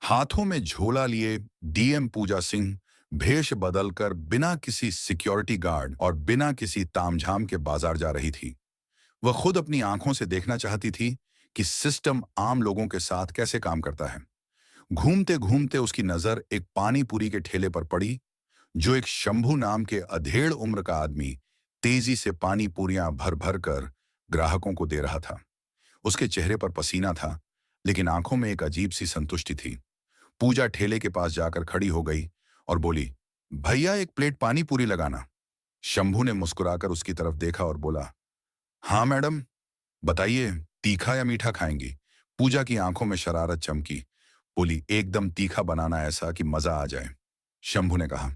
हाथों में झोला लिए डीएम पूजा सिंह भेष बदलकर बिना किसी सिक्योरिटी गार्ड और बिना किसी तामझाम के बाजार जा रही थी। वह खुद अपनी आंखों से देखना चाहती थी कि सिस्टम आम लोगों के साथ कैसे काम करता है। घूमते घूमते उसकी नजर एक पानी पूरी के ठेले पर पड़ी, जो एक शंभू नाम के अधेड़ उम्र का आदमी तेजी से पानी पूरियां भर भर कर ग्राहकों को दे रहा था। उसके चेहरे पर पसीना था, लेकिन आंखों में एक अजीब सी संतुष्टि थी। पूजा ठेले के पास जाकर खड़ी हो गई और बोली, भैया एक प्लेट पानी पूरी लगाना। शंभू ने मुस्कुराकर उसकी तरफ देखा और बोला, हाँ मैडम, बताइए तीखा या मीठा खाएंगी। पूजा की आंखों में शरारत चमकी। बोली, एकदम तीखा बनाना, ऐसा कि मजा आ जाए। शंभू ने कहा,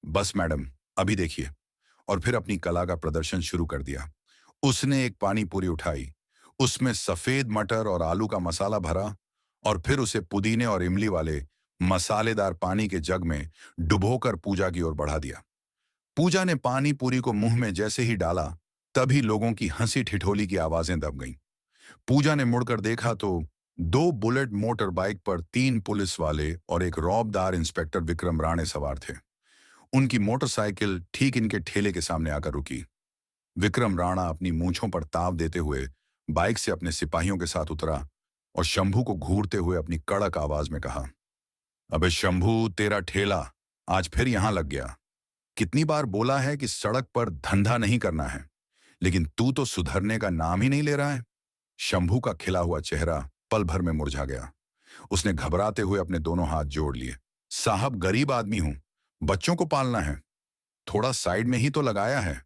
बस मैडम, अभी देखिए। और फिर अपनी कला का प्रदर्शन शुरू कर दिया। उसने एक पानी पूरी उठाई, उसमें सफेद मटर और आलू का मसाला भरा और फिर उसे पुदीने और इमली वाले मसालेदार पानी के जग में डुबोकर पूजा की ओर बढ़ा दिया। पूजा ने पानी पूरी को मुंह में जैसे ही डाला, तभी लोगों की हंसी ठिठोली की आवाजें दब गईं। पूजा ने मुड़कर देखा तो दो बुलेट मोटर बाइक पर तीन पुलिस वाले और एक रौबदार इंस्पेक्टर विक्रम राणे सवार थे। उनकी मोटरसाइकिल ठीक इनके ठेले के सामने आकर रुकी। विक्रम राणा अपनी मूंछों पर ताव देते हुए बाइक से अपने सिपाहियों के साथ उतरा और शंभू को घूरते हुए अपनी कड़क आवाज में कहा, अबे शंभू, तेरा ठेला आज फिर यहां लग गया। कितनी बार बोला है कि सड़क पर धंधा नहीं करना है, लेकिन तू तो सुधरने का नाम ही नहीं ले रहा है। शंभू का खिला हुआ चेहरा पल भर में मुरझा गया। उसने घबराते हुए अपने दोनों हाथ जोड़ लिए। साहब, गरीब आदमी हूं, बच्चों को पालना है, थोड़ा साइड में ही तो लगाया है।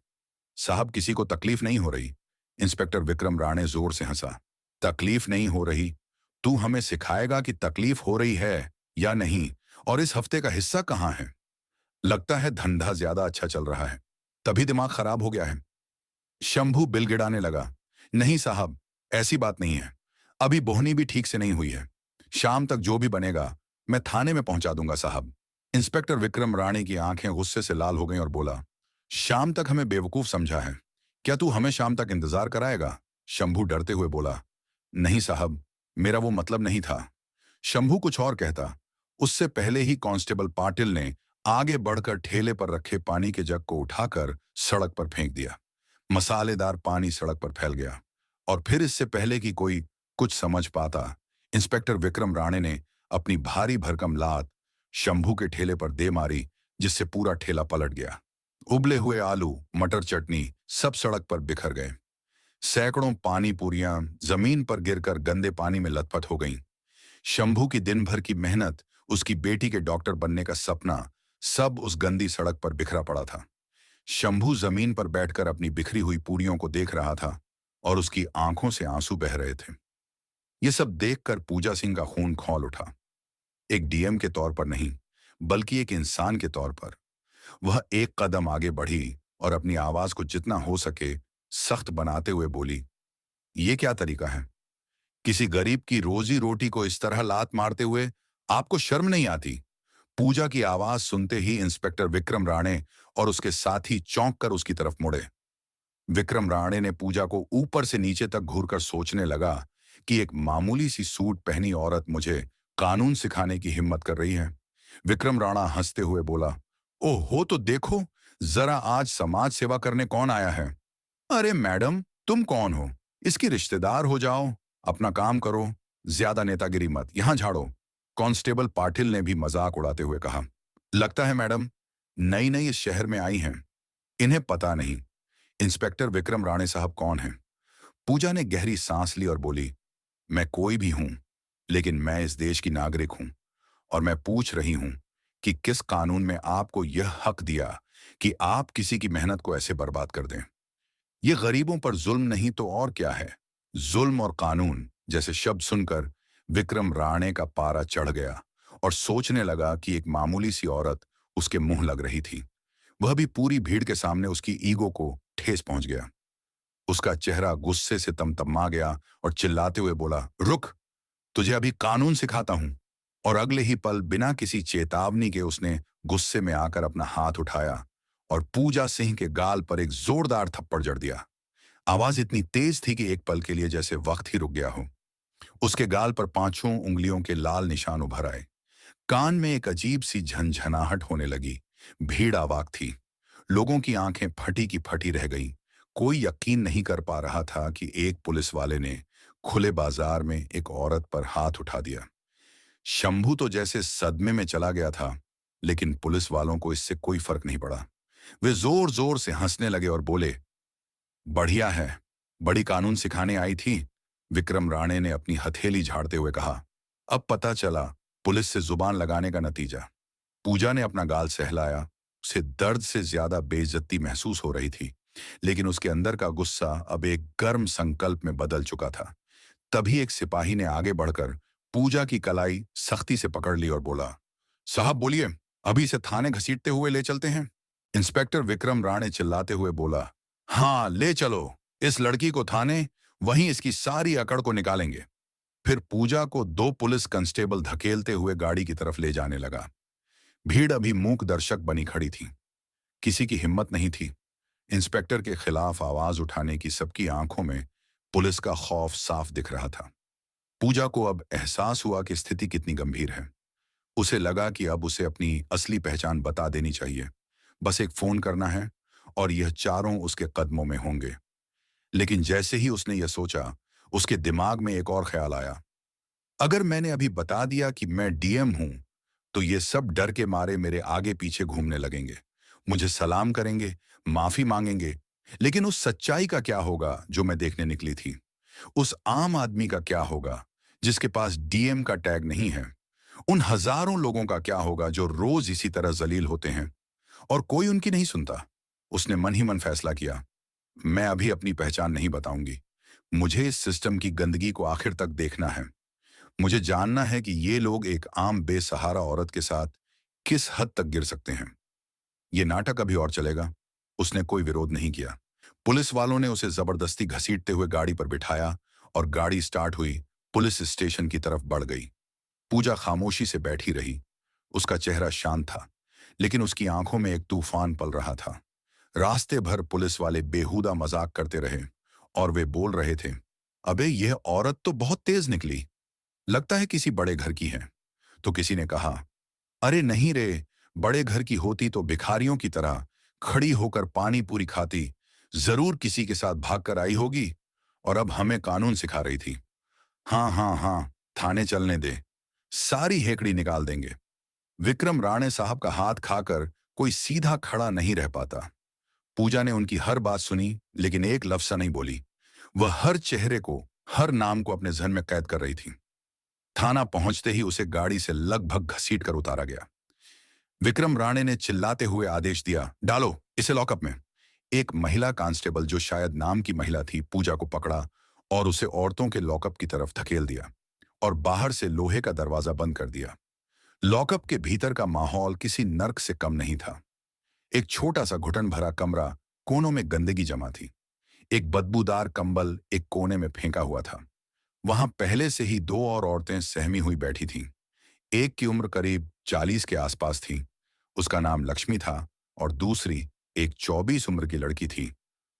साहब, किसी को तकलीफ नहीं हो रही। इंस्पेक्टर विक्रम राणे जोर से हंसा। तकलीफ नहीं हो रही? तू हमें सिखाएगा कि तकलीफ हो रही है या नहीं, और इस हफ्ते का हिस्सा कहां है? लगता है धंधा ज्यादा अच्छा चल रहा है, तभी दिमाग खराब हो गया है। शंभू बिलगिड़ाने लगा। नहीं साहब, ऐसी बात नहीं है। अभी बोहनी भी ठीक से नहीं हुई है। शाम तक जो भी बनेगा मैं थाने में पहुंचा दूंगा साहब। इंस्पेक्टर विक्रम राणे की आंखें गुस्से से लाल हो गईं और बोला, शाम तक हमें बेवकूफ समझा है? क्या तू हमें शाम तक इंतजार कराएगा? शंभू डरते हुए बोला, नहीं साहब, मेरा वो मतलब नहीं था। शंभू कुछ और कहता, उससे पहले ही कांस्टेबल पाटिल ने आगे बढ़कर ठेले पर रखे पानी के जग को उठाकर सड़क पर फेंक दिया। मसालेदार पानी सड़क पर फैल गया और फिर इससे पहले कि कोई कुछ समझ पाता, इंस्पेक्टर विक्रम राणे ने अपनी भारी भरकम लात शंभू के ठेले पर दे मारी, जिससे पूरा ठेला पलट गया। उबले हुए आलू, मटर चटनी सब सड़क पर बिखर गए। सैकड़ों पानी पूरियां जमीन पर गिरकर गंदे पानी में लथपथ हो गईं। शंभू की दिन भर की मेहनत, उसकी बेटी के डॉक्टर बनने का सपना, सब उस गंदी सड़क पर बिखरा पड़ा था। शंभू जमीन पर बैठकर अपनी बिखरी हुई पूरियों को देख रहा था और उसकी आंखों से आंसू बह रहे थे। ये सब देखकर पूजा सिंह का खून खौल उठा। एक डीएम के तौर पर नहीं, बल्कि एक इंसान के तौर पर। वह एक कदम आगे बढ़ी और अपनी आवाज को जितना हो सके सख्त बनाते हुए बोली, ये क्या तरीका है? किसी गरीब की रोजी रोटी को इस तरह लात मारते हुए आपको शर्म नहीं आती? पूजा की आवाज सुनते ही इंस्पेक्टर विक्रम राणे और उसके साथी चौंक कर उसकी तरफ मुड़े। विक्रम राणे ने पूजा को ऊपर से नीचे तक घूरकर सोचने लगा कि एक मामूली सी सूट पहनी औरत मुझे कानून सिखाने की हिम्मत कर रही है। विक्रम राणा हंसते हुए बोला, ओहो, तो देखो जरा आज समाज सेवा करने कौन आया है। अरे मैडम, तुम कौन हो? इसकी रिश्तेदार हो जाओ, अपना काम करो, ज्यादा नेतागिरी मत, यहां झाड़ो। कांस्टेबल पाटिल ने भी मजाक उड़ाते हुए कहा, लगता है मैडम नई नई इस शहर में आई हैं, इन्हें पता नहीं इंस्पेक्टर विक्रम राणे साहब कौन हैं। पूजा ने गहरी सांस ली और बोली, मैं कोई भी हूं, लेकिन मैं इस देश की नागरिक हूं और मैं पूछ रही हूं कि किस कानून में आपको यह हक दिया कि आप किसी की मेहनत को ऐसे बर्बाद कर दें। ये गरीबों पर जुल्म नहीं तो और क्या है? जुल्म और कानून जैसे शब्द सुनकर विक्रम राणे का पारा चढ़ गया और सोचने लगा कि एक मामूली सी औरत उसके मुंह लग रही थी। वह भी पूरी भीड़ के सामने उसकी ईगो को ठेस पहुंच गया। उसका चेहरा गुस्से से तमतमा गया और चिल्लाते हुए बोला, रुक, तुझे अभी कानून सिखाता हूं। और अगले ही पल बिना किसी चेतावनी के उसने गुस्से में आकर अपना हाथ उठाया और पूजा सिंह के गाल पर एक जोरदार थप्पड़ जड़ दिया। आवाज इतनी तेज थी कि एक पल के लिए जैसे वक्त ही रुक गया हो। उसके गाल पर पांचों उंगलियों के लाल निशान उभर आए। कान में एक अजीब सी झंझनाहट होने लगी। भीड़ अवाक थी। लोगों की आंखें फटी की फटी रह गईं। कोई यकीन नहीं कर पा रहा था कि एक पुलिस वाले ने खुले बाजार में एक औरत पर हाथ उठा दिया। शंभू तो जैसे सदमे में चला गया था, लेकिन पुलिस वालों को इससे कोई फर्क नहीं पड़ा। वे जोर जोर से हंसने लगे और बोले, बढ़िया है, बड़ी कानून सिखाने आई थी। विक्रम राणे ने अपनी हथेली झाड़ते हुए कहा। अब पता चला पुलिस से जुबान लगाने का नतीजा। पूजा ने अपना गाल सहलाया। उसे दर्द से ज्यादा बेइज्जती महसूस हो रही थी, लेकिन उसके अंदर का गुस्सा अब एक गर्म संकल्प में बदल चुका था। तभी एक सिपाही ने आगे बढ़कर पूजा की कलाई सख्ती से पकड़ ली और बोला, साहब बोलिए, अभी इसे थाने घसीटते हुए ले चलते हैं। इंस्पेक्टर विक्रम राणे चिल्लाते हुए बोला, हाँ ले चलो, इस लड़की को थाने, वहीं इसकी सारी अकड़ को निकालेंगे। फिर पूजा को दो पुलिस कांस्टेबल धकेलते हुए गाड़ी की तरफ ले जाने लगा। भीड़ अभी मूक दर्शक बनी खड़ी थी। किसी की हिम्मत नहीं थी। इंस्पेक्टर के खिलाफ आवाज उठाने की सबकी आंखों में पुलिस का खौफ साफ दिख रहा था। पूजा को अब एहसास हुआ कि स्थिति कितनी गंभीर है। उसे लगा कि अब उसे अपनी असली पहचान बता देनी चाहिए। बस एक फोन करना है और यह चारों उसके कदमों में होंगे। लेकिन जैसे ही उसने यह सोचा, उसके दिमाग में एक और ख्याल आया। अगर मैंने अभी बता दिया कि मैं डीएम हूं, तो ये सब डर के मारे मेरे आगे पीछे घूमने लगेंगे, मुझे सलाम करेंगे, माफी मांगेंगे। लेकिन उस सच्चाई का क्या होगा जो मैं देखने निकली थी? उस आम आदमी का क्या होगा जिसके पास डीएम का टैग नहीं है? उन हजारों लोगों का क्या होगा जो रोज इसी तरह जलील होते हैं और कोई उनकी नहीं सुनता? उसने मन ही मन फैसला किया, मैं अभी अपनी पहचान नहीं बताऊंगी। मुझे इस सिस्टम की गंदगी को आखिर तक देखना है। मुझे जानना है कि ये लोग एक आम बेसहारा औरत के साथ किस हद तक गिर सकते हैं। ये नाटक अभी और चलेगा। उसने कोई विरोध नहीं किया। पुलिस वालों ने उसे जबरदस्ती घसीटते हुए गाड़ी पर बिठाया और गाड़ी स्टार्ट हुई, पुलिस स्टेशन की तरफ बढ़ गई। पूजा खामोशी से बैठी रही। उसका चेहरा शांत था, लेकिन उसकी आंखों में एक तूफान पल रहा था। रास्ते भर पुलिस वाले बेहुदा मजाक करते रहे और वे बोल रहे थे, अबे यह औरत तो बहुत तेज निकली, लगता है किसी बड़े घर की है। तो किसी ने कहा, अरे नहीं रे, बड़े घर की होती तो भिखारियों की तरह खड़ी होकर पानी पूरी खाती, जरूर किसी के साथ भागकर आई होगी और अब हमें कानून सिखा रही थी। हाँ हाँ हाँ, थाने चलने दे, सारी हेकड़ी निकाल देंगे। विक्रम राणे साहब का हाथ खाकर कोई सीधा खड़ा नहीं रह पाता। पूजा ने उनकी हर बात सुनी, लेकिन एक लफ्ज सा नहीं बोली। वह हर चेहरे को, हर नाम को अपने जहन में कैद कर रही थी। थाना पहुंचते ही उसे गाड़ी से लगभग घसीट कर उतारा गया। विक्रम राणे ने चिल्लाते हुए आदेश दिया, डालो इसे लॉकअप में। एक महिला कांस्टेबल, जो शायद नाम की महिला थी, पूजा को पकड़ा और उसे औरतों के लॉकअप की तरफ धकेल दिया और बाहर से लोहे का दरवाजा बंद कर दिया। लॉकअप के भीतर का माहौल किसी नर्क से कम नहीं था। एक छोटा सा घुटन भरा कमरा, कोनों में गंदगी जमा थी। एक बदबूदार कंबल एक कोने में फेंका हुआ था। वहां पहले से ही दो और औरतें सहमी हुई बैठी थीं। एक की उम्र करीब 40 के आसपास थी। उसका नाम लक्ष्मी था और दूसरी एक 24 उम्र की लड़की थी।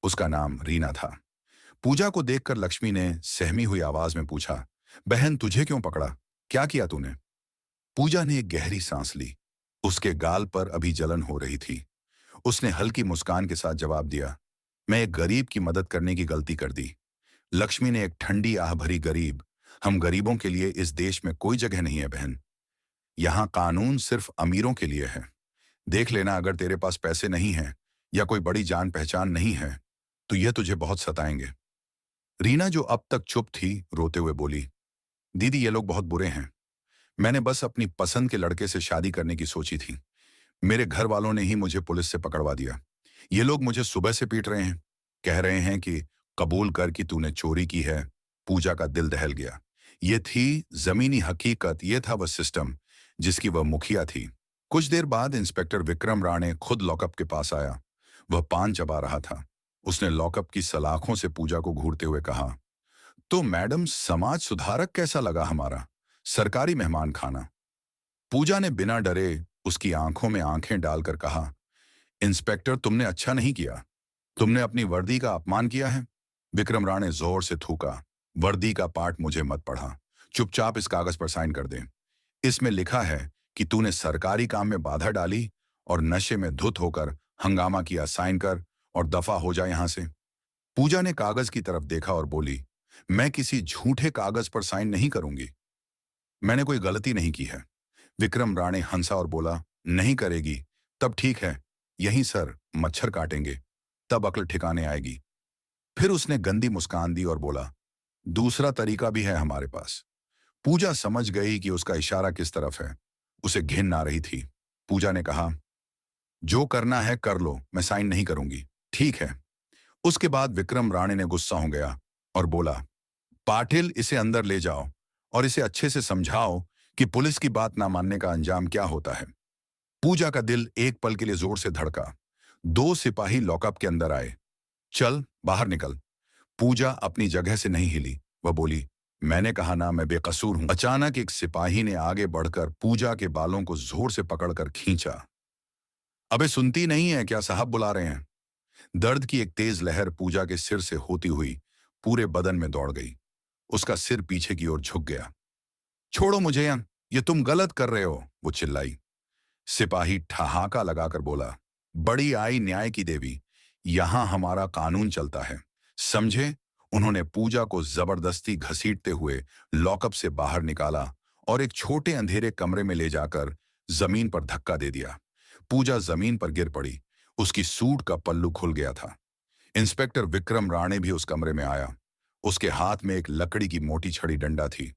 उसका नाम रीना था। पूजा को देखकर लक्ष्मी ने सहमी हुई आवाज में पूछा, बहन तुझे क्यों पकड़ा? क्या किया तूने? पूजा ने एक गहरी सांस ली। उसके गाल पर अभी जलन हो रही थी। उसने हल्की मुस्कान के साथ जवाब दिया, मैं एक गरीब की मदद करने की गलती कर दी। लक्ष्मी ने एक ठंडी आह भरी, गरीब, हम गरीबों के लिए इस देश में कोई जगह नहीं है बहन। यहाँ कानून सिर्फ अमीरों के लिए है। देख लेना, अगर तेरे पास पैसे नहीं हैं या कोई बड़ी जान पहचान नहीं है, तो यह तुझे बहुत सताएंगे। रीना, जो अब तक चुप थी, रोते हुए बोली, दीदी ये लोग बहुत बुरे हैं। मैंने बस अपनी पसंद के लड़के से शादी करने की सोची थी। मेरे घर वालों ने ही मुझे पुलिस से पकड़वा दिया। ये लोग मुझे सुबह से पीट रहे हैं, कह रहे हैं कि कबूल कर कि तूने चोरी की है। पूजा का दिल दहल गया। ये थी जमीनी हकीकत, ये था वह सिस्टम जिसकी वह मुखिया थी। कुछ देर बाद इंस्पेक्टर विक्रम राणे खुद लॉकअप के पास आया। वह पान चबा रहा था। उसने लॉकअप की सलाखों से पूजा को घूरते हुए कहा, तो मैडम, समाज सुधारक कैसा लगा हमारा सरकारी मेहमान खाना? पूजा ने बिना डरे उसकी आंखों में आंखें डालकर कहा, इंस्पेक्टर तुमने अच्छा नहीं किया। तुमने अपनी वर्दी का अपमान किया है। विक्रम राणे जोर से थूका, वर्दी का पाठ मुझे मत पढ़ा। चुपचाप इस कागज पर साइन कर दे। इसमें लिखा है कि तूने सरकारी काम में बाधा डाली और नशे में धुत होकर हंगामा किया। साइन कर और दफा हो जाए यहां से। पूजा ने कागज की तरफ देखा और बोली, मैं किसी झूठे कागज पर साइन नहीं करूंगी। मैंने कोई गलती नहीं की है। विक्रम राणे हंसा और बोला, नहीं करेगी तब ठीक है, यहीं सर मच्छर काटेंगे, तब अक्ल ठिकाने आएगी। फिर उसने गंदी मुस्कान दी और बोला, दूसरा तरीका भी है हमारे पास। पूजा समझ गई कि उसका इशारा किस तरफ है। उसे घिन आ रही थी। पूजा ने कहा, जो करना है कर लो, मैं साइन नहीं करूंगी। ठीक है। उसके बाद विक्रम राणे ने गुस्सा हो गया और बोला, पाटिल इसे अंदर ले जाओ और इसे अच्छे से समझाओ कि पुलिस की बात ना मानने का अंजाम क्या होता है। पूजा का दिल एक पल के लिए जोर से धड़का। दो सिपाही लॉकअप के अंदर आए। चल बाहर निकल। पूजा अपनी जगह से नहीं हिली। वह बोली, मैंने कहा ना मैं बेकसूर हूं। अचानक एक सिपाही ने आगे बढ़कर पूजा के बालों को जोर से पकड़कर खींचा। अबे सुनती नहीं है क्या, साहब बुला रहे हैं। दर्द की एक तेज लहर पूजा के सिर से होती हुई पूरे बदन में दौड़ गई। उसका सिर पीछे की ओर झुक गया। छोड़ो मुझे, ये तुम गलत कर रहे हो, वो चिल्लाई। सिपाही ठहाका लगाकर बोला, बड़ी आई न्याय की देवी, यहां हमारा कानून चलता है, समझे। उन्होंने पूजा को जबरदस्ती घसीटते हुए लॉकअप से बाहर निकाला और एक छोटे अंधेरे कमरे में ले जाकर जमीन पर धक्का दे दिया। पूजा जमीन पर गिर पड़ी। उसकी सूट का पल्लू खुल गया था। इंस्पेक्टर विक्रम राणे भी उस कमरे में आया। उसके हाथ में एक लकड़ी की मोटी छड़ी डंडा थी।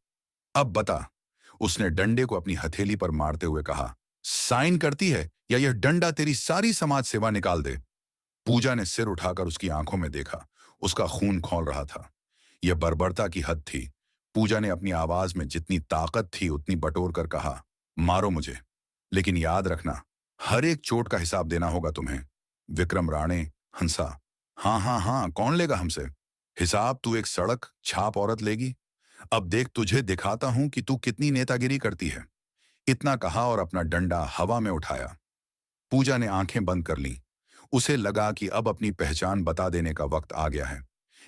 अब बता, उसने डंडे को अपनी हथेली पर मारते हुए कहा, साइन करती है या यह डंडा तेरी सारी समाज सेवा निकाल दे। पूजा ने सिर उठाकर उसकी आंखों में देखा। उसका खून खौल रहा था। यह बर्बरता की हद थी। पूजा ने अपनी आवाज में जितनी ताकत थी उतनी बटोर कर कहा, मारो मुझे, लेकिन याद रखना, हर एक चोट का हिसाब देना होगा तुम्हें। विक्रम राणे हंसा, हाँ हाँ हाँ, कौन लेगा हमसे हिसाब, तू एक सड़क छाप औरत लेगी। अब देख, तुझे दिखाता हूं कि तू कितनी नेतागिरी करती है। इतना कहा और अपना डंडा हवा में उठाया। पूजा ने आंखें बंद कर लीं। उसे लगा कि अब अपनी पहचान बता देने का वक्त आ गया है।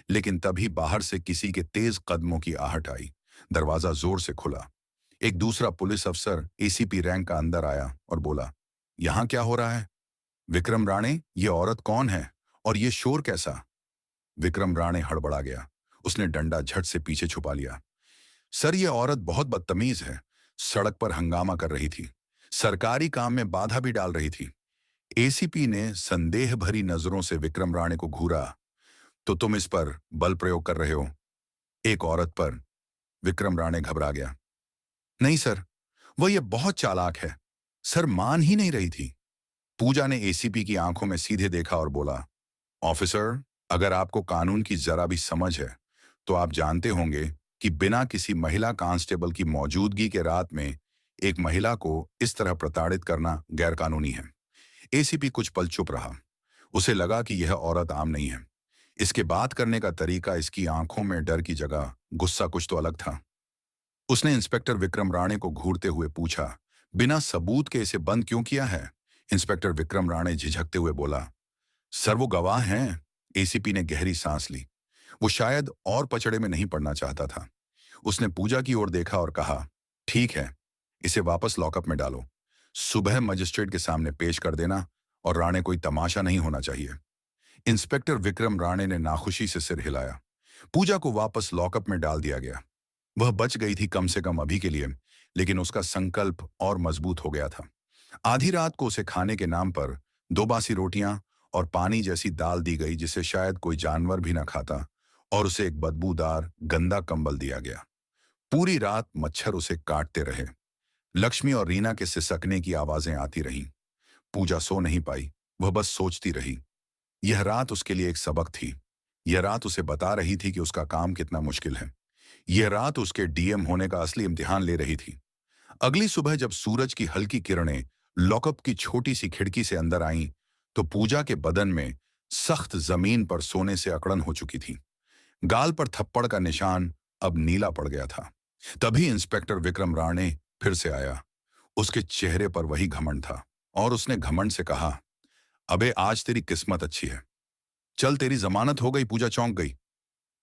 लेकिन तभी बाहर से किसी के तेज कदमों की आहट आई। दरवाजा जोर से खुला। एक दूसरा पुलिस अफसर एसीपी रैंक का अंदर आया और बोला, यहां क्या हो रहा है? विक्रम राणे, ये औरत कौन है और ये शोर कैसा? विक्रम राणे हड़बड़ा गया। उसने डंडा झट से पीछे छुपा लिया। सर, ये औरत बहुत बदतमीज है। सड़क पर हंगामा कर रही थी, सरकारी काम में बाधा भी डाल रही थी। एसीपी ने संदेह भरी नजरों से विक्रम राणे को घूरा। तो तुम इस पर बल प्रयोग कर रहे हो? एक औरत पर? विक्रम राणे घबरा गया। नहीं सर, वह ये बहुत चालाक है। सर मान ही नहीं रही थी। पूजा ने एसीपी की आंखों में सीधे देखा और बोला, ऑफिसर, अगर आपको कानून की जरा भी समझ है तो आप जानते होंगे कि बिना किसी महिला कांस्टेबल की मौजूदगी के रात में एक महिला को इस तरह प्रताड़ित करना गैरकानूनी है। एसीपी कुछ पल चुप रहा। उसे लगा कि यह औरत आम नहीं है। इसके बात करने का तरीका, इसकी आंखों में डर की जगह गुस्सा कुछ तो अलग था। उसने इंस्पेक्टर विक्रम राणे को घूरते हुए पूछा, बिना सबूत के इसे बंद क्यों किया है? इंस्पेक्टर विक्रम राणे झिझकते हुए बोला, सर वो गवाह हैं। एसीपी ने गहरी सांस ली। वो शायद और पचड़े में नहीं पड़ना चाहता था। उसने पूजा की ओर देखा और कहा, ठीक है, इसे वापस लॉकअप में डालो। सुबह मजिस्ट्रेट के सामने पेश कर देना और राणे कोई तमाशा नहीं होना चाहिए। इंस्पेक्टर विक्रम राणे ने नाखुशी से सिर हिलाया। पूजा को वापस लॉकअप में डाल दिया गया। वह बच गई थी कम से कम अभी के लिए, लेकिन उसका संकल्प और मजबूत हो गया था। आधी रात को उसे खाने के नाम पर 2 बासी रोटियां और पानी जैसी दाल दी गई जिसे शायद कोई जानवर भी न खाता, और उसे एक बदबूदार गंदा कंबल दिया गया। पूरी रात मच्छर उसे काटते रहे। लक्ष्मी और रीना के सिसकने की आवाजें आती रहीं। पूजा सो नहीं पाई। वह बस सोचती रही। यह रात उसके लिए एक सबक थी। यह रात उसे बता रही थी कि उसका काम कितना मुश्किल है। यह रात उसके डीएम होने का असली इम्तिहान ले रही थी। अगली सुबह जब सूरज की हल्की किरणें लॉकअप की छोटी सी खिड़की से अंदर आईं, तो पूजा के बदन में सख्त जमीन पर सोने से अकड़न हो चुकी थी। गाल पर थप्पड़ का निशान अब नीला पड़ गया था। तभी इंस्पेक्टर विक्रम राणे फिर से आया। उसके चेहरे पर वही घमंड था और उसने घमंड से कहा, अबे आज तेरी किस्मत अच्छी है। चल, तेरी जमानत हो गई। पूजा चौंक गई।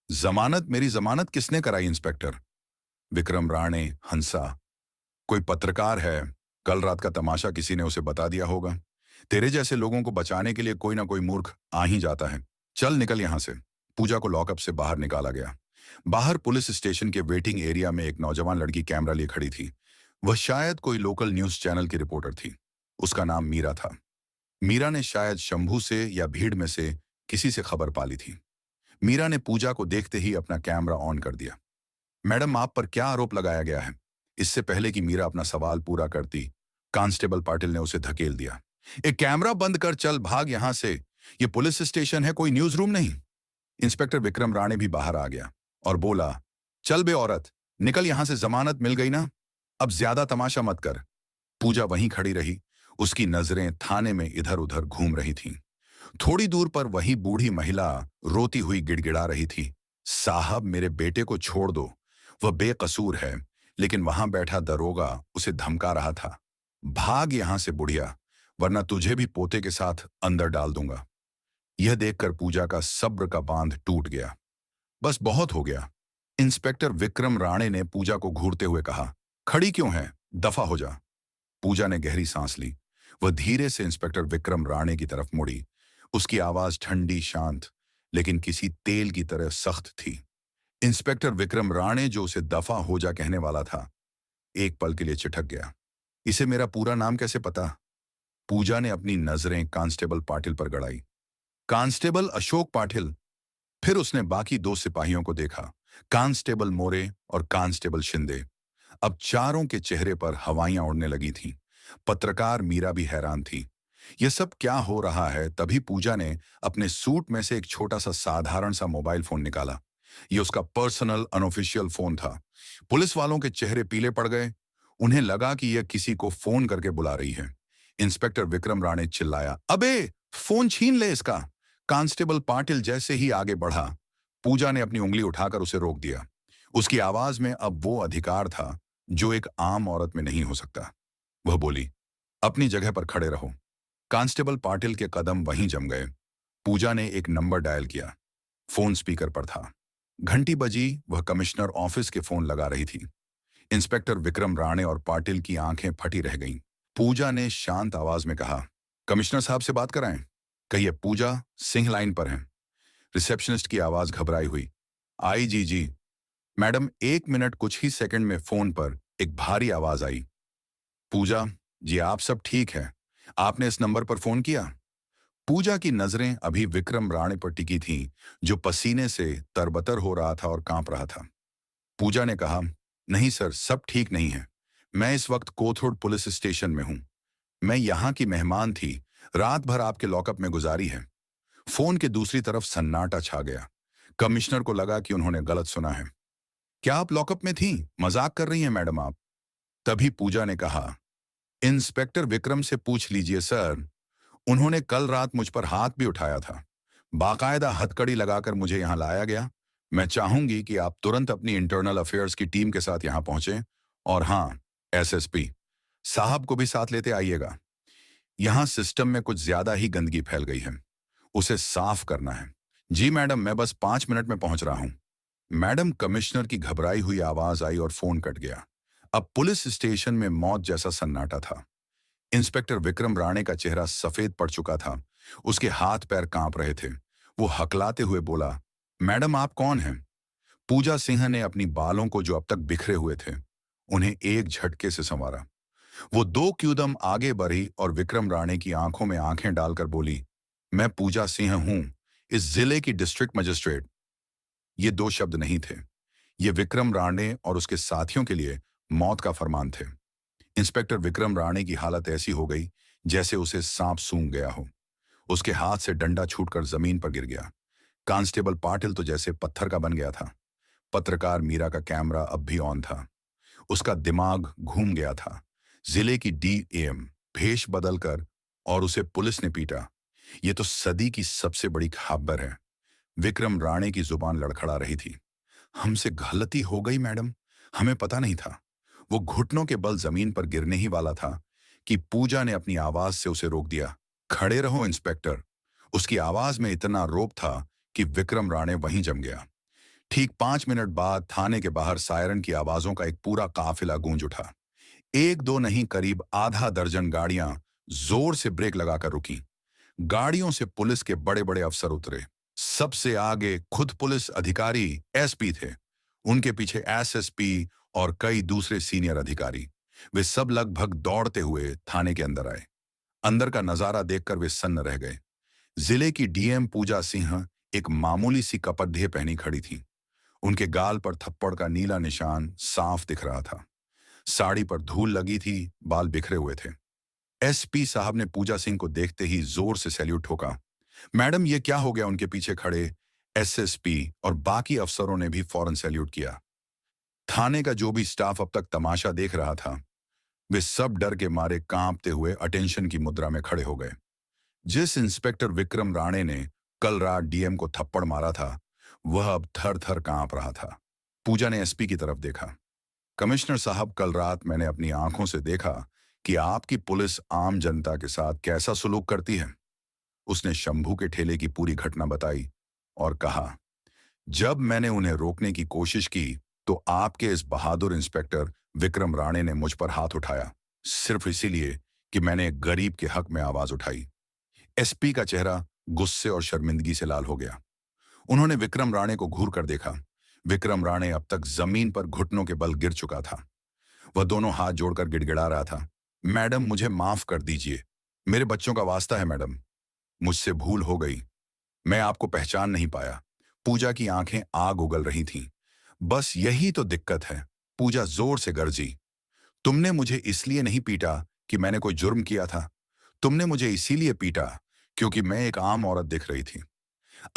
जमानत? मेरी जमानत किसने कराई इंस्पेक्टर? विक्रम राणे हंसा। कोई पत्रकार है कल रात का तमाशा किसी ने उसे बता दिया होगा। तेरे जैसे लोगों को बचाने के लिए कोई ना कोई मूर्ख आ ही जाता है। चल निकल यहां से। पूजा को लॉकअप से बाहर निकाला गया। बाहर पुलिस स्टेशन के वेटिंग एरिया में एक नौजवान लड़की कैमरा लिए खड़ी थी। वह शायद कोई लोकल न्यूज चैनल की रिपोर्टर थी। उसका नाम मीरा था। मीरा ने शायद शंभू से या भीड़ में से किसी से खबर पाली थी। मीरा ने पूजा को देखते ही अपना कैमरा ऑन कर दिया। मैडम, आप पर क्या आरोप लगाया गया है? इससे पहले कि मीरा अपना सवाल पूरा करती, कांस्टेबल पाटिल ने उसे धकेल दिया। एक कैमरा बंद कर, चल भाग यहां से। ये पुलिस स्टेशन है, कोई न्यूज रूम नहीं। इंस्पेक्टर विक्रम राणे भी बाहर आ गया और बोला, चल बे औरत, निकल यहां से, जमानत मिल गई ना, अब ज्यादा तमाशा मत कर। पूजा वहीं खड़ी रही। उसकी नजरें थाने में इधर उधर घूम रही थीं। थोड़ी दूर पर वही बूढ़ी महिला रोती हुई गिड़गिड़ा रही थी, साहब मेरे बेटे को छोड़ दो, वह बेकसूर है। लेकिन वहां बैठा दरोगा उसे धमका रहा था, भाग यहां से बुढ़िया, वरना तुझे भी पोते के साथ अंदर डाल दूंगा। यह देखकर पूजा का सब्र का बांध टूट गया। बस बहुत हो गया। इंस्पेक्टर विक्रम राणे ने पूजा को घूरते हुए कहा, खड़ी क्यों है, दफा हो जा। पूजा ने गहरी सांस ली। वह धीरे से इंस्पेक्टर विक्रम राणे की तरफ मुड़ी। उसकी आवाज ठंडी शांत, लेकिन किसी तेल की तरह सख्त थी। इंस्पेक्टर विक्रम राणे, जो उसे दफा हो जा कहने वाला था, एक पल के लिए चिटक गया। इसे मेरा पूरा नाम कैसे पता? पूजा ने अपनी नजरें कांस्टेबल पाटिल पर गड़ाई। कांस्टेबल अशोक पाटिल। फिर उसने बाकी दो सिपाहियों को देखा, कांस्टेबल मोरे और कांस्टेबल शिंदे। अब चारों के चेहरे पर हवाइयां उड़ने लगी थीं। पत्रकार मीरा भी हैरान थी। यह सब क्या हो रहा है? तभी पूजा ने अपने सूट में से एक छोटा सा साधारण सा मोबाइल फोन निकाला। यह उसका पर्सनल अनऑफिशियल फोन था। पुलिस वालों के चेहरे पीले पड़ गए। उन्हें लगा कि यह किसी को फोन करके बुला रही है। इंस्पेक्टर विक्रम राणे चिल्लाया, अबे फोन छीन ले इसका। कांस्टेबल पाटिल जैसे ही आगे बढ़ा, पूजा ने अपनी उंगली उठाकर उसे रोक दिया। उसकी आवाज में अब वो अधिकार था जो एक आम औरत में नहीं हो सकता। वह बोली, अपनी जगह पर खड़े रहो। कांस्टेबल पाटिल के कदम वहीं जम गए। पूजा ने एक नंबर डायल किया। फोन स्पीकर पर था। घंटी बजी, वह कमिश्नर ऑफिस के फोन लगा रही थी। इंस्पेक्टर विक्रम राणे और पाटिल की आंखें फटी रह गईं। पूजा ने शांत आवाज में कहा, कमिश्नर साहब से बात कराएं। कहिए पूजा सिंह लाइन पर हैं। रिसेप्शनिस्ट की आवाज घबराई हुई, आई जी। Madam, 1 minute. कुछ ही सेकंड में फोन पर एक भारी आवाज आई, पूजा जी आप सब ठीक है, आपने इस नंबर पर फोन किया? पूजा की नजरें अभी विक्रम राणे पर टिकी थीं, जो पसीने से तरबतर हो रहा था और कांप रहा था। पूजा ने कहा, नहीं सर, सब ठीक नहीं है। मैं इस वक्त कोथरूड पुलिस स्टेशन में हूं। मैं यहाँ की मेहमान थी, रात भर आपके लॉकअप में गुजारी है। फोन के दूसरी तरफ सन्नाटा छा गया। कमिश्नर को लगा कि उन्होंने गलत सुना है। क्या आप लॉकअप में थीं? मजाक कर रही हैं मैडम आप? तभी पूजा ने कहा, इंस्पेक्टर विक्रम से पूछ लीजिए सर, उन्होंने कल रात मुझ पर हाथ भी उठाया था। बाकायदा हथकड़ी लगाकर मुझे यहां लाया गया। मैं चाहूंगी कि आप तुरंत अपनी इंटरनल अफेयर्स की टीम के साथ यहां पहुंचें, और हाँ, एसएसपी साहब को भी साथ लेते आइएगा। यहां सिस्टम में कुछ ज्यादा ही गंदगी फैल गई है, उसे साफ करना है। जी मैडम, मैं बस 5 मिनट में पहुंच रहा हूं। मैडम, कमिश्नर की घबराई हुई आवाज आई और फोन कट गया। अब पुलिस स्टेशन में मौत जैसा सन्नाटा था। इंस्पेक्टर विक्रम राणे का चेहरा सफेद पड़ चुका था। उसके हाथ पैर कांप रहे थे। वो हकलाते हुए बोला, मैडम आप कौन हैं? पूजा सिंह ने अपनी बालों को, जो अब तक बिखरे हुए थे, उन्हें एक झटके से संवारा। वो 2 कदम आगे बढ़ी और विक्रम राणे की आंखों में आंखें डालकर बोली, मैं पूजा सिंह हूं, इस जिले की डिस्ट्रिक्ट मजिस्ट्रेट। ये 2 शब्द नहीं थे। ये विक्रम राणे और उसके साथियों के लिए मौत का फरमान थे। इंस्पेक्टर विक्रम राणे की हालत ऐसी हो गई जैसे उसे सांप सूंघ गया हो। उसके हाथ से डंडा छूटकर जमीन पर गिर गया। कांस्टेबल पाटिल तो जैसे पत्थर का बन गया था। पत्रकार मीरा का कैमरा अब भी ऑन था। उसका दिमाग घूम गया था। जिले की डीएम भेष बदलकर, और उसे पुलिस ने पीटा। ये तो सदी की सबसे बड़ी खबर है। विक्रम राणे की जुबान लड़खड़ा रही थी। हमसे गलती हो गई मैडम, हमें पता नहीं था। वो घुटनों के बल जमीन पर गिरने ही वाला था कि पूजा ने अपनी आवाज से उसे रोक दिया। खड़े रहो इंस्पेक्टर। उसकी आवाज में इतना रोब था कि विक्रम राणे वहीं जम गया। ठीक 5 मिनट बाद थाने के बाहर सायरन की आवाजों का एक पूरा काफिला गूंज उठा। एक दो नहीं, करीब आधा दर्जन गाड़ियां जोर से ब्रेक लगाकर रुकी। गाड़ियों से पुलिस के बड़े बड़े अफसर उतरे। सबसे आगे खुद पुलिस अधिकारी एसपी थे। उनके पीछे एसएसपी और कई दूसरे सीनियर अधिकारी। वे सब लगभग दौड़ते हुए थाने के अंदर आए। अंदर का नजारा देखकर वे सन्न रह गए। जिले की डीएम पूजा सिंह एक मामूली सी कपड़े पहनी खड़ी थी। उनके गाल पर थप्पड़ का नीला निशान साफ दिख रहा था। साड़ी पर धूल लगी थी, बाल बिखरे हुए थे। एसपी साहब ने पूजा सिंह को देखते ही जोर से सैल्यूट ठोका। मैडम, ये क्या हो गया? उनके पीछे खड़े एसएसपी और बाकी अफसरों ने भी फौरन सैल्यूट किया। थाने का जो भी स्टाफ अब तक तमाशा देख रहा था, वे सब डर के मारे कांपते हुए अटेंशन की मुद्रा में खड़े हो गए। जिस इंस्पेक्टर विक्रम राणे ने कल रात डीएम को थप्पड़ मारा था, वह अब थर थर कांप रहा था। पूजा ने एसपी की तरफ देखा। कमिश्नर साहब, कल रात मैंने अपनी आंखों से देखा कि आपकी पुलिस आम जनता के साथ कैसा सुलूक करती है। उसने शंभू के ठेले की पूरी घटना बताई और कहा, जब मैंने उन्हें रोकने की कोशिश की तो आपके इस बहादुर इंस्पेक्टर विक्रम राणे ने मुझ पर हाथ उठाया, सिर्फ इसीलिए कि मैंने एक गरीब के हक में आवाज उठाई। एसपी का चेहरा गुस्से और शर्मिंदगी से लाल हो गया। उन्होंने विक्रम राणे को घूर कर देखा। विक्रम राणे अब तक जमीन पर घुटनों के बल गिर चुका था। वह दोनों हाथ जोड़कर गिड़गिड़ा रहा था। मैडम, मुझे माफ कर दीजिए। मेरे बच्चों का वास्ता है मैडम। मुझसे भूल हो गई। मैं आपको पहचान नहीं पाया। पूजा की आंखें आग उगल रही थीं। बस यही तो दिक्कत है। पूजा जोर से गरजी। तुमने मुझे इसलिए नहीं पीटा कि मैंने कोई जुर्म किया था। तुमने मुझे इसीलिए पीटा क्योंकि मैं एक आम औरत दिख रही थी।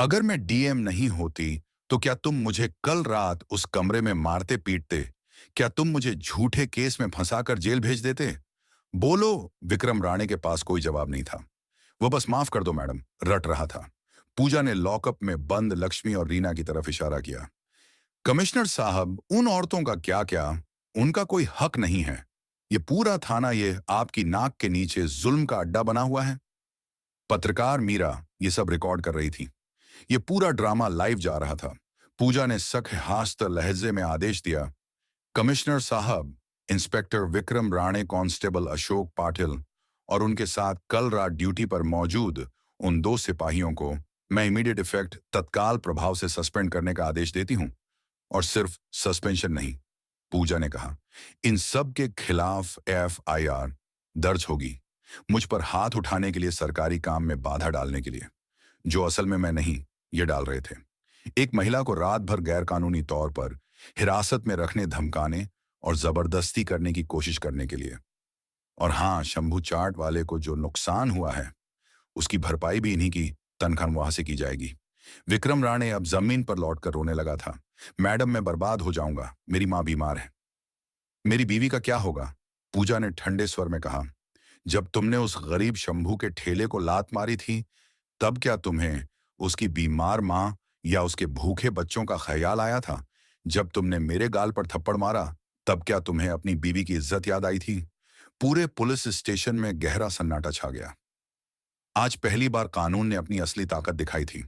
अगर मैं डीएम नहीं होती तो क्या तुम मुझे कल रात उस कमरे में मारते पीटते? क्या तुम मुझे झूठे केस में फंसाकर जेल भेज देते? बोलो। विक्रम राणे के पास कोई जवाब नहीं था। वो बस माफ कर दो मैडम रट रहा था। पूजा ने लॉकअप में बंद लक्ष्मी और रीना की तरफ इशारा किया। कमिश्नर साहब, उन औरतों का क्या क्या, उनका कोई हक नहीं है। ये पूरा थाना ये आपकी नाक के नीचे जुल्म का अड्डा बना हुआ है। पत्रकार मीरा ये सब रिकॉर्ड कर रही थी। ये पूरा ड्रामा लाइव जा रहा था। पूजा ने सख्त हास्त लहजे में आदेश दिया, कमिश्नर साहब, इंस्पेक्टर विक्रम राणे, कांस्टेबल अशोक पाटिल और उनके साथ कल रात ड्यूटी पर मौजूद उन दो सिपाहियों को मैं इमीडिएट इफेक्ट तत्काल प्रभाव से सस्पेंड करने का आदेश देती हूं। और सिर्फ सस्पेंशन नहीं, पूजा ने कहा, इन सब के खिलाफ एफआईआर दर्ज होगी। मुझ पर हाथ उठाने के लिए, सरकारी काम में बाधा डालने के लिए, जो असल में मैं नहीं ये डाल रहे थे। एक महिला को रात भर गैरकानूनी तौर पर हिरासत में रखने, धमकाने और जबरदस्ती करने की कोशिश करने के लिए। और हाँ, शंभू चाट वाले को जो नुकसान हुआ है उसकी भरपाई भी इन्हीं की तनख्वाह से की जाएगी। विक्रम राणे अब जमीन पर लौटकर रोने लगा था। मैडम, मैं बर्बाद हो जाऊंगा। मेरी मां बीमार है। मेरी बीवी का क्या होगा? पूजा ने ठंडे स्वर में कहा, जब तुमने उस गरीब शंभू के ठेले को लात मारी थी, तब क्या तुम्हें उसकी बीमार मां या उसके भूखे बच्चों का ख्याल आया था? जब तुमने मेरे गाल पर थप्पड़ मारा, तब क्या तुम्हें अपनी बीवी की इज्जत याद आई थी? पूरे पुलिस स्टेशन में गहरा सन्नाटा छा गया। आज पहली बार कानून ने अपनी असली ताकत दिखाई थी।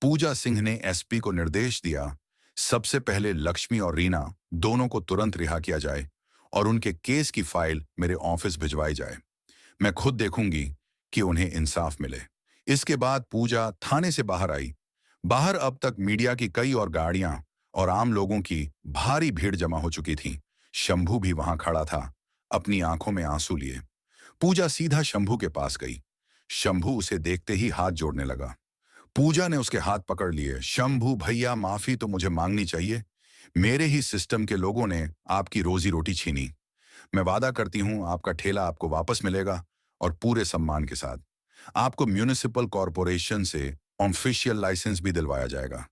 पूजा सिंह ने एसपी को निर्देश दिया, सबसे पहले लक्ष्मी और रीना दोनों को तुरंत रिहा किया जाए और उनके केस की फाइल मेरे ऑफिस भिजवाई जाए। मैं खुद देखूंगी कि उन्हें इंसाफ मिले। इसके बाद पूजा थाने से बाहर आई। बाहर अब तक मीडिया की कई और गाड़ियां और आम लोगों की भारी भीड़ जमा हो चुकी थी। शंभू भी वहां खड़ा था, अपनी आंखों में आंसू लिए। पूजा सीधा शंभू के पास गई। शंभू उसे देखते ही हाथ जोड़ने लगा। पूजा ने उसके हाथ पकड़ लिए। शंभू भैया, माफी तो मुझे मांगनी चाहिए। मेरे ही सिस्टम के लोगों ने आपकी रोजी रोटी छीनी। मैं वादा करती हूं आपका ठेला आपको वापस मिलेगा और पूरे सम्मान के साथ। आपको म्यूनिसिपल कॉरपोरेशन से ऑफिशियल लाइसेंस भी दिलवाया जाएगा।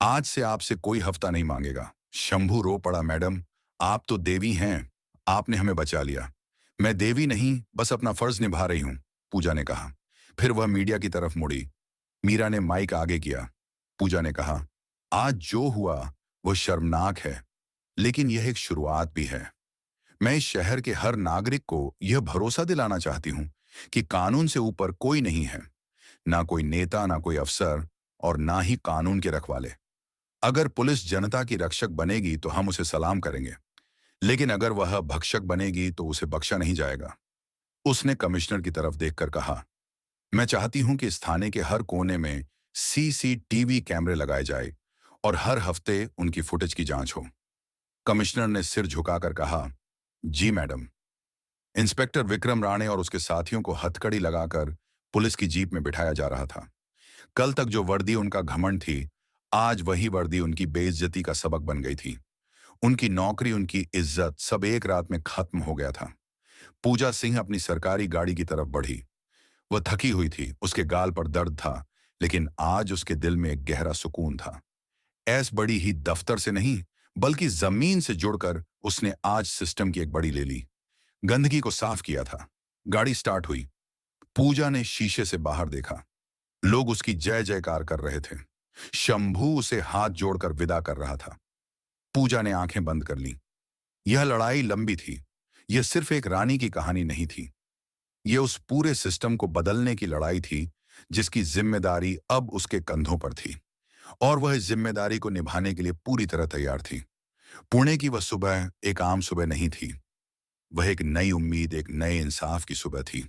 आज से आपसे कोई हफ्ता नहीं मांगेगा। शंभू रो पड़ा, मैडम, आप तो देवी हैं। आपने हमें बचा लिया। मैं देवी नहीं, बस अपना फर्ज निभा रही हूं, पूजा ने कहा। फिर वह मीडिया की तरफ मुड़ी। मीरा ने माइक आगे किया। पूजा ने कहा, आज जो हुआ वो शर्मनाक है, लेकिन यह एक शुरुआत भी है। मैं इस शहर के हर नागरिक को यह भरोसा दिलाना चाहती हूं कि कानून से ऊपर कोई नहीं है। ना कोई नेता, ना कोई अफसर और ना ही कानून के रखवाले। अगर पुलिस जनता की रक्षक बनेगी तो हम उसे सलाम करेंगे, लेकिन अगर वह भक्षक बनेगी तो उसे बख्शा नहीं जाएगा। उसने कमिश्नर की तरफ देखकर कहा, मैं चाहती हूं कि इस थाने के हर कोने में सीसीटीवी कैमरे लगाए जाए और हर हफ्ते उनकी फुटेज की जांच हो। कमिश्नर ने सिर झुकाकर कहा, जी मैडम। इंस्पेक्टर विक्रम राणे और उसके साथियों को हथकड़ी लगाकर पुलिस की जीप में बिठाया जा रहा था। कल तक जो वर्दी उनका घमंड थी, आज वही वर्दी उनकी बेइज्जती का सबक बन गई थी। उनकी नौकरी, उनकी इज्जत, सब एक रात में खत्म हो गया था। पूजा सिंह अपनी सरकारी गाड़ी की तरफ बढ़ी। वह थकी हुई थी, उसके गाल पर दर्द था, लेकिन आज उसके दिल में एक गहरा सुकून था। ऐस बड़ी ही दफ्तर से नहीं, बल्कि जमीन से जुड़कर उसने आज सिस्टम की एक बड़ी ले ली। गंदगी को साफ किया था। गाड़ी स्टार्ट हुई। पूजा ने शीशे से बाहर देखा। लोग उसकी जय जयकार कर रहे थे। शंभू उसे हाथ जोड़कर विदा कर रहा था। पूजा ने आंखें बंद कर ली। यह लड़ाई लंबी थी। यह सिर्फ एक रानी की कहानी नहीं थी। यह उस पूरे सिस्टम को बदलने की लड़ाई थी, जिसकी जिम्मेदारी अब उसके कंधों पर थी। और वह इस जिम्मेदारी को निभाने के लिए पूरी तरह तैयार थी। पुणे की वह सुबह एक आम सुबह नहीं थी। वह एक नई उम्मीद, एक नए इंसाफ की सुबह थी।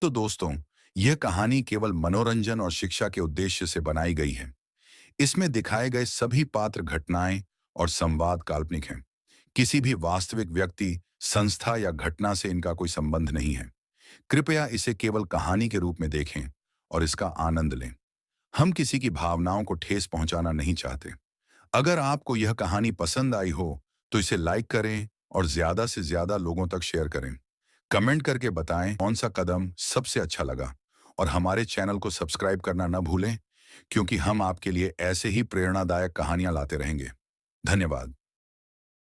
तो दोस्तों, यह कहानी केवल मनोरंजन और शिक्षा के उद्देश्य से बनाई गई है। इसमें दिखाए गए सभी पात्र, घटनाएं और संवाद काल्पनिक हैं। किसी भी वास्तविक व्यक्ति, संस्था या घटना से इनका कोई संबंध नहीं है। कृपया इसे केवल कहानी के रूप में देखें और इसका आनंद लें। हम किसी की भावनाओं को ठेस पहुंचाना नहीं चाहते। अगर आपको यह कहानी पसंद आई हो तो इसे लाइक करें और ज्यादा से ज्यादा लोगों तक शेयर करें। कमेंट करके बताएं कौन सा कदम सबसे अच्छा लगा, और हमारे चैनल को सब्सक्राइब करना न भूलें, क्योंकि हम आपके लिए ऐसे ही प्रेरणादायक कहानियां लाते रहेंगे। धन्यवाद।